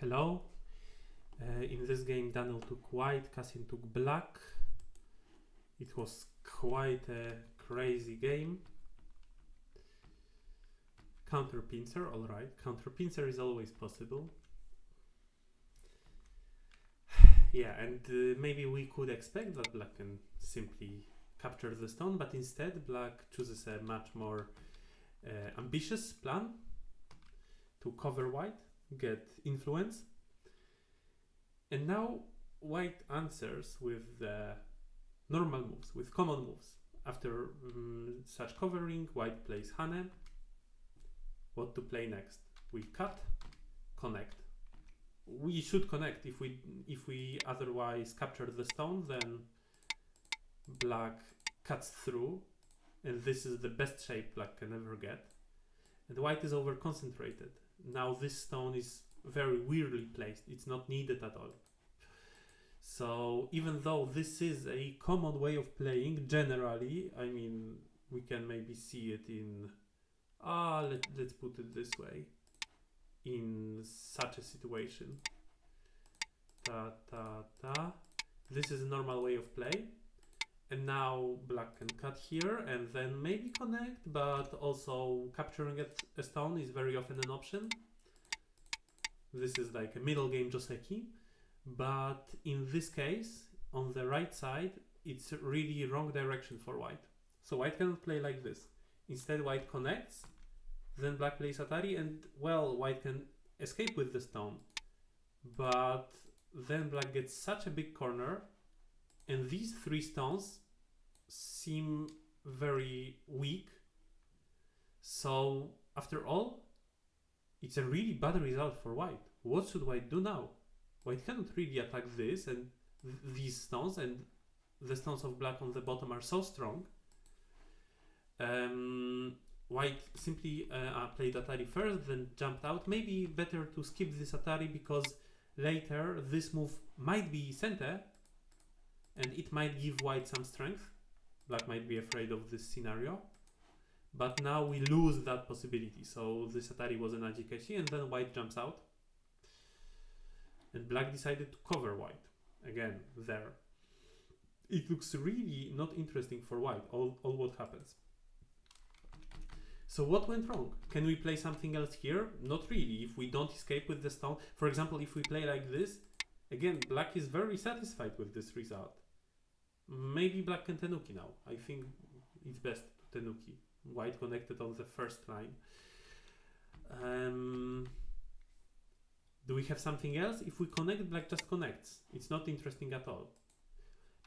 Hello. In this game, Danyl took white, Cassian took black. It was quite a crazy game. Counter pincer, alright. Counter pincer is always possible. Yeah, and maybe we could expect that black can simply capture the stone, but instead black chooses a much more ambitious plan to cover white, get influence. And now white answers with the normal moves, with common moves. After such covering, white plays Hane. What to play next? We cut, connect. We should connect. If we otherwise capture the stone, then black cuts through, and this is the best shape black can ever get. And white is over concentrated. Now this stone is very weirdly placed. It's not needed at all. So even though this is a common way of playing, generally, I mean, we can maybe see it in, let's put it this way, in such a situation. This is a normal way of play. And now black can cut here and then maybe connect, but also capturing a stone is very often an option. This is like a middle game Joseki. But in this case, on the right side, it's really wrong direction for white. So white cannot play like this. Instead, white connects, then black plays Atari, and well, white can escape with the stone. But then black gets such a big corner, and these three stones seem very weak. So after all, it's a really bad result for white. What should white do now? White cannot really attack this and these stones, and the stones of black on the bottom are so strong. White simply played Atari first, then jumped out. Maybe better to skip this Atari because later this move might be Sente and it might give white some strength. Black might be afraid of this scenario. But now we lose that possibility. So this Atari was an Ajikeshi, and then white jumps out. And black decided to cover white. Again, there. It looks really not interesting for white, all what happens. So what went wrong? Can we play something else here? Not really. If we don't escape with the stone. For example, if we play like this, again, black is very satisfied with this result. Maybe black can Tenuki now. I think it's best to Tenuki. White connected on the first line. Do we have something else? If we connect, black just connects. It's not interesting at all.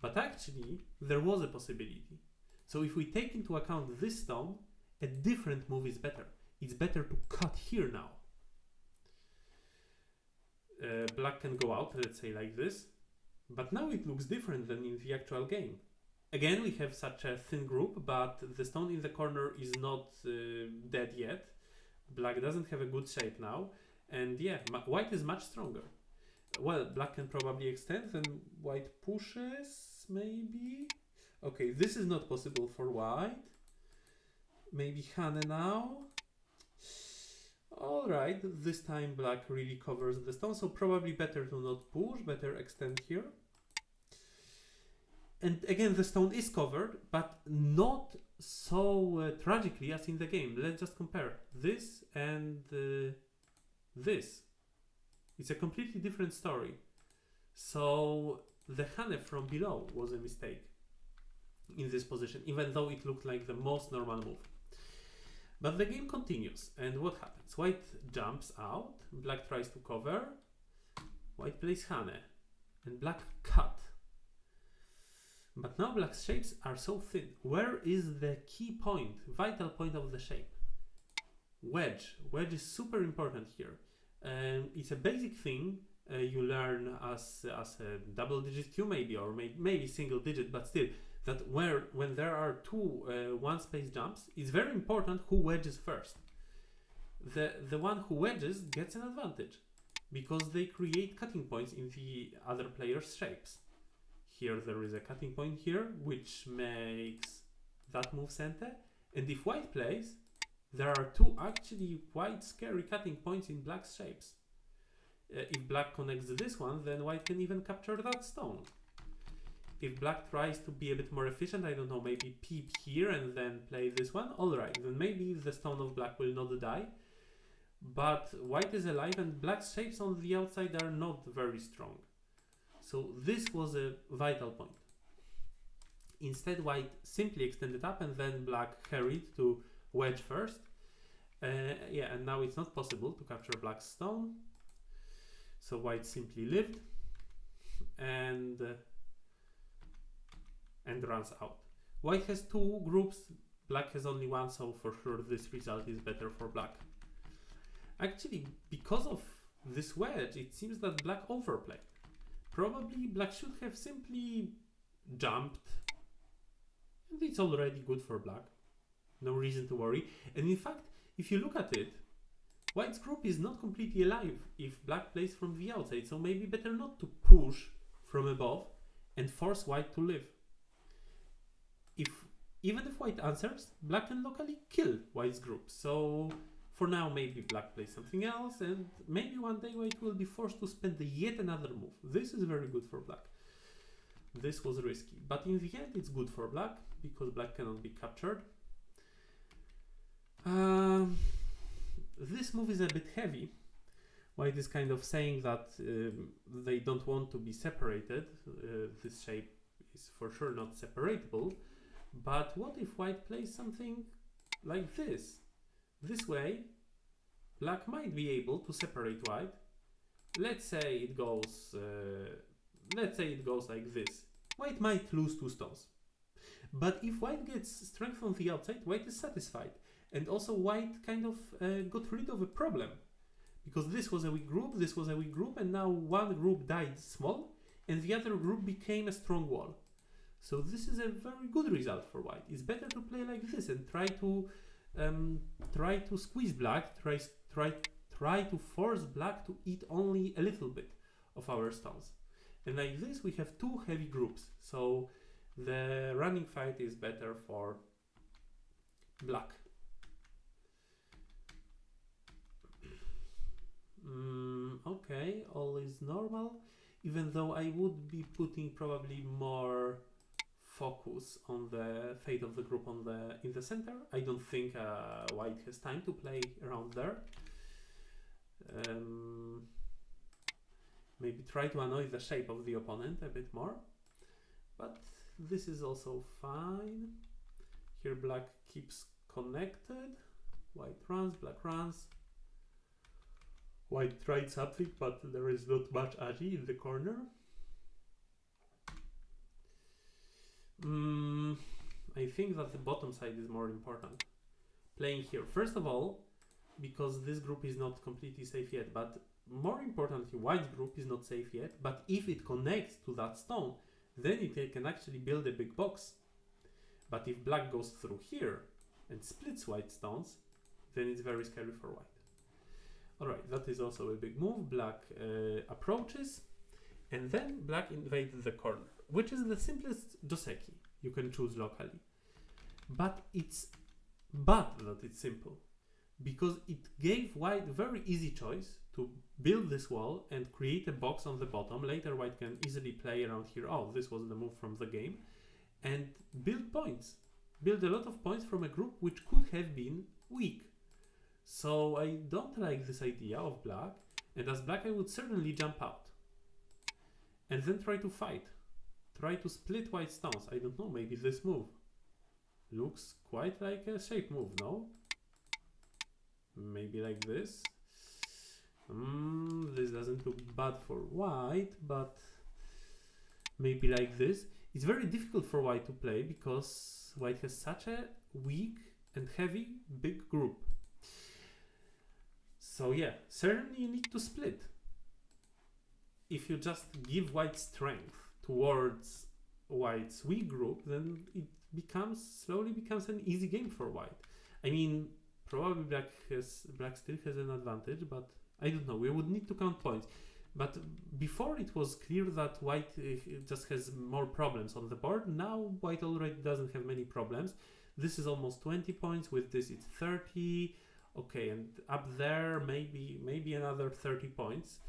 But actually, there was a possibility. So if we take into account this stone, a different move is better. It's better to cut here now. Black can go out, let's say like this. But now it looks different than in the actual game. Again, we have such a thin group, but the stone in the corner is not dead yet. Black doesn't have a good shape now. And yeah, white is much stronger. Well, black can probably extend, then white pushes, maybe? Okay, this is not possible for white. Maybe Hane now. Alright, this time black really covers the stone, so probably better to not push, better extend here. And again, the stone is covered, but not so tragically as in the game. Let's just compare this and this. It's a completely different story. So the Hane from below was a mistake in this position, even though it looked like the most normal move. But the game continues, and what happens? White jumps out, black tries to cover, white plays Hane, and black cut. But now black's shapes are so thin. Where is the key point, vital point of the shape? Wedge. Wedge is super important here. It's a basic thing you learn as a double-digit Q maybe, or maybe single-digit, but still, that when there are two one-space jumps, it's very important who wedges first. The one who wedges gets an advantage because they create cutting points in the other player's shapes. Here there is a cutting point here, which makes that move Sente. And if white plays, there are two actually quite scary cutting points in black's shapes. if black connects this one, then white can even capture that stone. If black tries to be a bit more efficient, I don't know, maybe peep here and then play this one, alright, then maybe the stone of black will not die. But white is alive and black's shapes on the outside are not very strong. So this was a vital point. Instead, white simply extended up and then black hurried to wedge first. Yeah, and now it's not possible to capture black's stone. So white simply lived and runs out. White has two groups, black has only one, so for sure this result is better for black. Actually, because of this wedge, it seems that black overplayed. Probably black should have simply jumped, and it's already good for black. No reason to worry. And in fact, if you look at it, white's group is not completely alive if black plays from the outside, so maybe better not to push from above and force white to live. Even if white answers, black can locally kill white's group. So for now, maybe black plays something else, and maybe one day white will be forced to spend yet another move. This is very good for black. This was risky, but in the end, it's good for black because black cannot be captured. This move is a bit heavy. White is kind of saying that they don't want to be separated. This shape is for sure not separatable. But what if white plays something like this? This way, black might be able to separate white. Let's say it goes like this. White might lose two stones. But if white gets strength on the outside, white is satisfied. And also white kind of got rid of a problem. Because this was a weak group, this was a weak group, and now one group died small, and the other group became a strong wall. So this is a very good result for white. It's better to play like this and try to squeeze black, try to force black to eat only a little bit of our stones. And like this we have two heavy groups. So the running fight is better for black. Okay, all is normal, even though I would be putting probably more focus on the fate of the group in the center. I don't think white has time to play around there. Maybe try to annoy the shape of the opponent a bit more, but this is also fine. Here black keeps connected, white runs, black runs. White tried something, but there is not much agi in the corner. I think that the bottom side is more important. Playing here, first of all, because this group is not completely safe yet, but more importantly, white's group is not safe yet, but if it connects to that stone, then it can actually build a big box. But if black goes through here and splits white stones, then it's very scary for white. Alright, that is also a big move. Black approaches, and then black invades the corner, which is the simplest joseki you can choose locally. But it's bad that it's simple, because it gave white a very easy choice to build this wall and create a box on the bottom. Later white can easily play around here. Oh, this was the move from the game. And build points. Build a lot of points from a group which could have been weak. So I don't like this idea of black, and as black I would certainly jump out and then try to fight, try to split white stones. I don't know, maybe this move looks quite like a shape move, no? Maybe like this. This doesn't look bad for white, but maybe like this. It's very difficult for white to play because white has such a weak and heavy big group. So yeah, certainly you need to split. If you just give white strength towards white's weak group, then it slowly becomes an easy game for white. I mean, probably black still has an advantage, but I don't know, we would need to count points. But before it was clear that white just has more problems on the board. Now white already doesn't have many problems. This is almost 20 points, with this it's 30. Okay, and up there maybe another 30 points.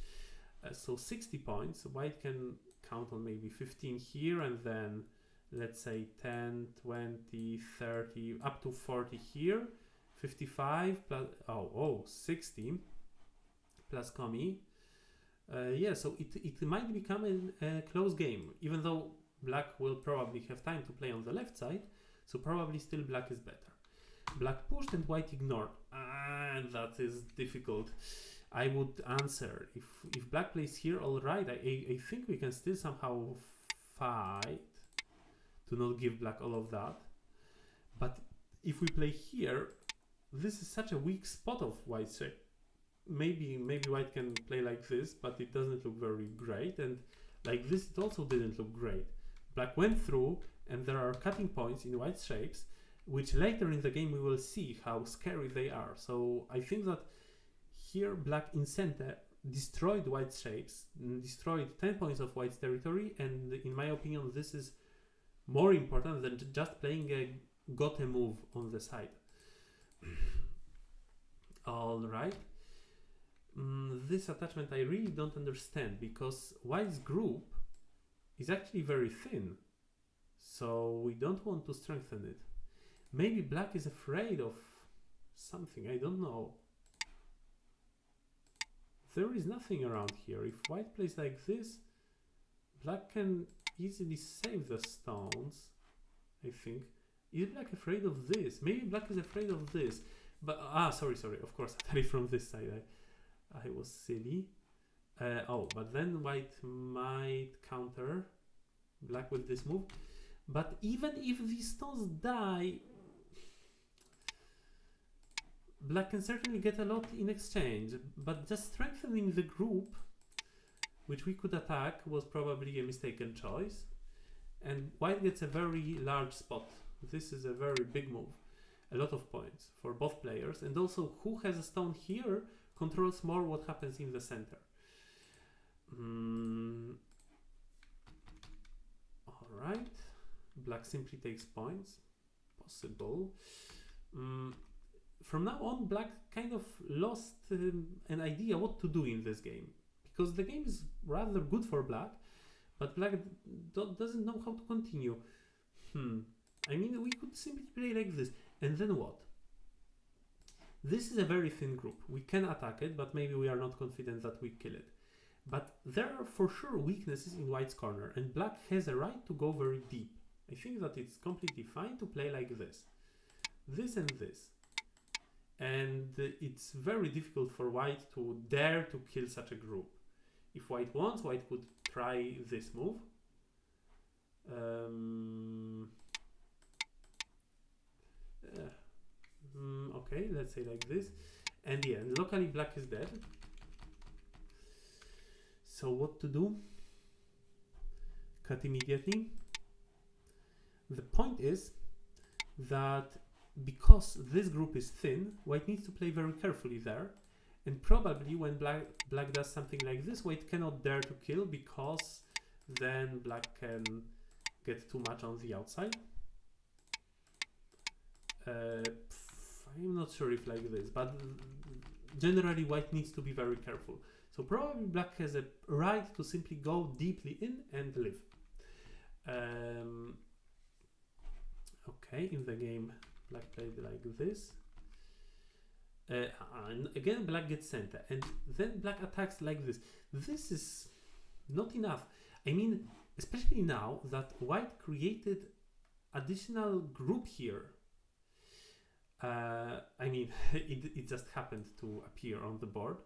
So 60 points. White can count on maybe 15 here, and then let's say 10, 20, 30, up to 40 here. 55 plus 60 plus Komi. Yeah, so it might become a close game, even though black will probably have time to play on the left side, so probably still black is better. Black pushed and white ignored. And that is difficult. I would answer if black plays here, all right. I think we can still somehow fight to not give black all of that. But if we play here, this is such a weak spot of white's shape. Maybe white can play like this, but it doesn't look very great, and like this it also didn't look great. Black went through, and there are cutting points in white's shapes, which later in the game we will see how scary they are. So I think that here black in center destroyed white's shapes, destroyed 10 points of white's territory, and in my opinion this is more important than just playing a got a move on the side. Alright. This attachment I really don't understand, because white's group is actually very thin, so we don't want to strengthen it. Maybe black is afraid of something, I don't know. There is nothing around here. If white plays like this, black can easily save the stones, I think. Is black afraid of this? Maybe black is afraid of this. But, sorry, of course, attack from this side. I was silly. But then white might counter black with this move. But even if these stones die, black can certainly get a lot in exchange. But just strengthening the group, which we could attack, was probably a mistaken choice. And white gets a very large spot. This is a very big move. A lot of points for both players. And also, who has a stone here controls more what happens in the center. Alright. Black simply takes points. Possible. From now on, black kind of lost an idea what to do in this game. Because the game is rather good for black, but black doesn't know how to continue. I mean, we could simply play like this. And then what? This is a very thin group. We can attack it, but maybe we are not confident that we kill it. But there are for sure weaknesses in white's corner, and black has a right to go very deep. I think that it's completely fine to play like this. This and this. And it's very difficult for white to dare to kill such a group. If white wants, white could try this move. Okay, let's say like this. And yeah, locally black is dead. So what to do? Cut immediately. The point is that because this group is thin, white needs to play very carefully there. And probably when black does something like this, white cannot dare to kill, because then black can get too much on the outside. I'm not sure if like this, but generally white needs to be very careful. So probably black has a right to simply go deeply in and live. Okay, in the game black played like this. And again black gets center, and then black attacks like this. This is not enough. I mean, especially now that white created additional group here. I mean, it just happened to appear on the board.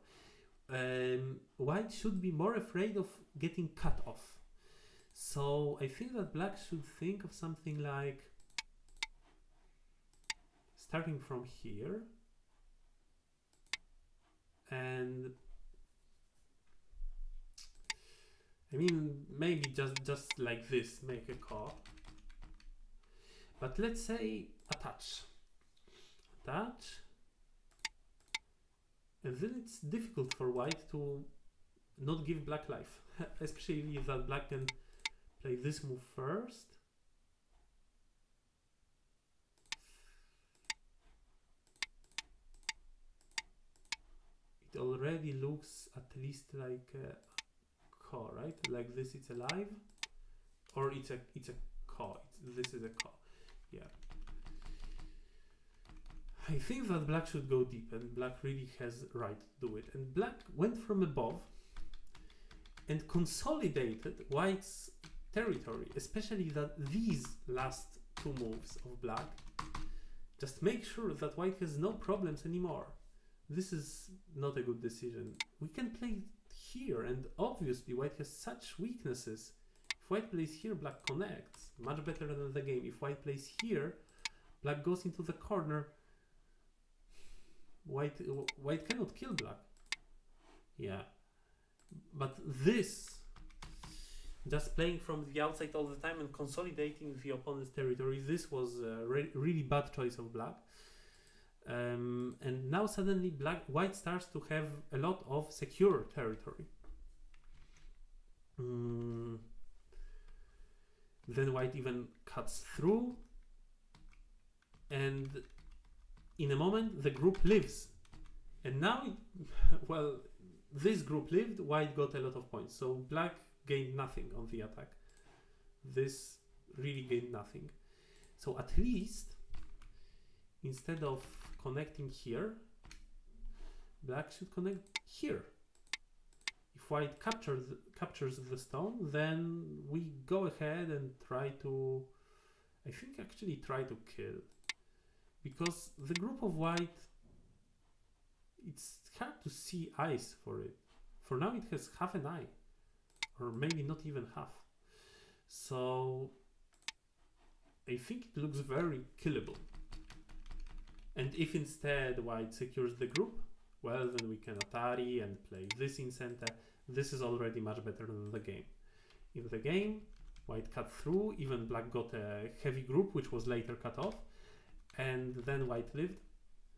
White should be more afraid of getting cut off. So I think that black should think of something like starting from here and I mean maybe just like this, make a call. But let's say attach. And then it's difficult for white to not give black life, especially if that black can play this move first. It already looks at least like ko, right? Like this, it's alive, or it's a ko. This is a ko. Yeah. I think that black should go deep, and black really has right to do it. And black went from above and consolidated white's territory, especially that these last two moves of black just make sure that white has no problems anymore. This is not a good decision. We can play here, and obviously white has such weaknesses. If white plays here, black connects much better than the game. If white plays here, black goes into the corner. White cannot kill black. Yeah, but this, just playing from the outside all the time and consolidating the opponent's territory, this was a really bad choice of black. And now suddenly white starts to have a lot of secure territory. Then white even cuts through, and in a moment the group lives, and now well, this group lived, white got a lot of points, so black gained nothing on the attack. This really gained nothing. So at least instead of connecting here, black should connect here. If white captures the stone, then we go ahead and try to, I think actually try to kill, because the group of white, it's hard to see eyes for it. For now it has half an eye, or maybe not even half. So I think it looks very killable. And if instead white secures the group, well, then we can Atari and play this in center. This is already much better than the game. In the game, white cut through, even black got a heavy group, which was later cut off, and then white lived.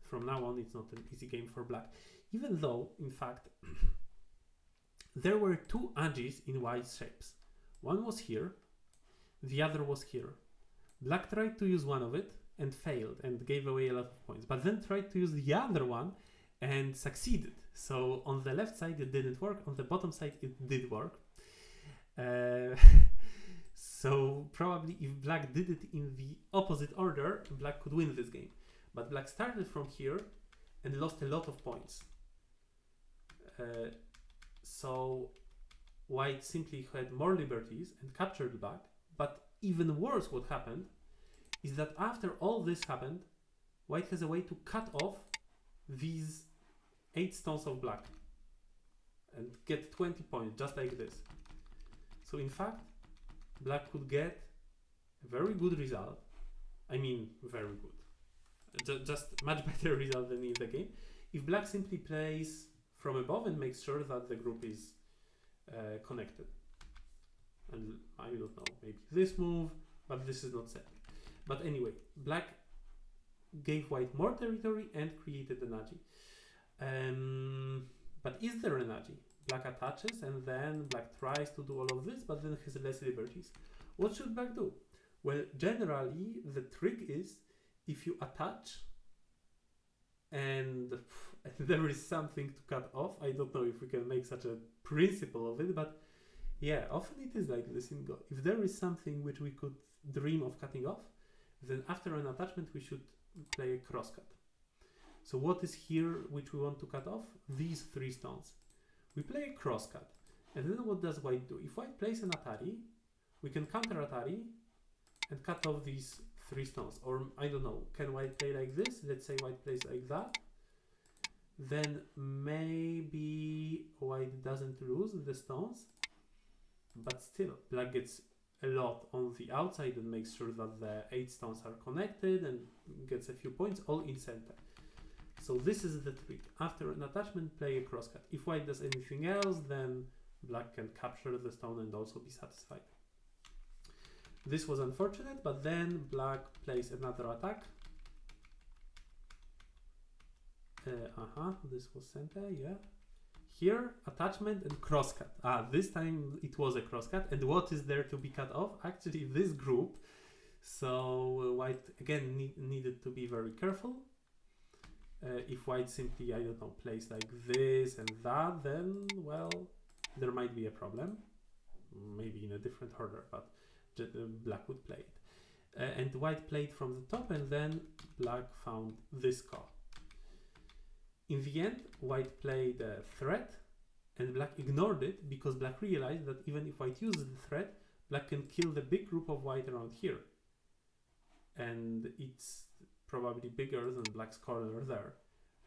From now on, it's not an easy game for black. Even though, in fact, there were two edges in white's shapes. One was here, the other was here. Black tried to use one of it and failed and gave away a lot of points, but then tried to use the other one and succeeded. So on the left side it didn't work, on the bottom side it did work. So probably if black did it in the opposite order, black could win this game. But black started from here and lost a lot of points. So white simply had more liberties and captured black. But even worse, what happened is that after all this happened, white has a way to cut off these 8 stones of black and get 20 points, just like this. So in fact, black could get a very good result. I mean, very good. Just much better result than in the game. If black simply plays from above and makes sure that the group is connected. And I don't know, maybe this move, but this is not set. But anyway, black gave white more territory and created an agi. But is there an agi? Black attaches and then black tries to do all of this, but then has less liberties. What should black do? Well, generally the trick is if you attach and there is something to cut off. I don't know if we can make such a principle of it, but yeah, often it is like this in Go. If there is something which we could dream of cutting off, then after an attachment we should play a crosscut. So what is here which we want to cut off? These 3 stones. We play a crosscut, and then what does white do? If white plays an Atari, we can counter Atari and cut off these 3 stones. Or I don't know, can white play like this? Let's say white plays like that. Then maybe white doesn't lose the stones, but still black gets a lot on the outside and makes sure that the 8 stones are connected and gets a few points all in center. So this is the trick. After an attachment, play a crosscut. If white does anything else, then black can capture the stone and also be satisfied. This was unfortunate, but then black plays another attack. This was center, yeah. Here, attachment and crosscut. This time it was a crosscut. And what is there to be cut off? Actually, this group. So white again needed to be very careful. If white simply, I don't know, plays like this and that, then, well, there might be a problem, maybe in a different order, but black would play it. And white played from the top, and then black found this call. In the end, white played a threat, and black ignored it because black realized that even if white uses the threat, black can kill the big group of white around here. And it's probably bigger than black's corner there.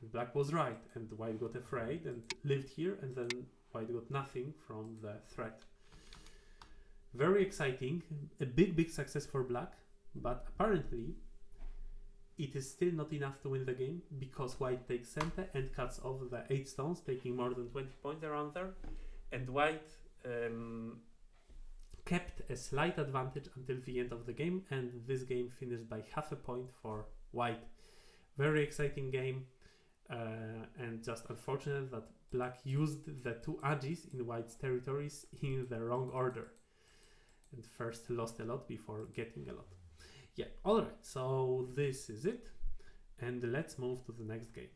And black was right, and white got afraid and lived here, and then white got nothing from the threat. Very exciting, a big success for black, but apparently it is still not enough to win the game because white takes center and cuts off the 8 stones, taking more than 20 points around there, and white kept a slight advantage until the end of the game, and this game finished by half a point for white. Very exciting game, and just unfortunate that black used the 2 Agis in white's territories in the wrong order, and first lost a lot before getting a lot. Yeah, alright, so this is it, and let's move to the next game.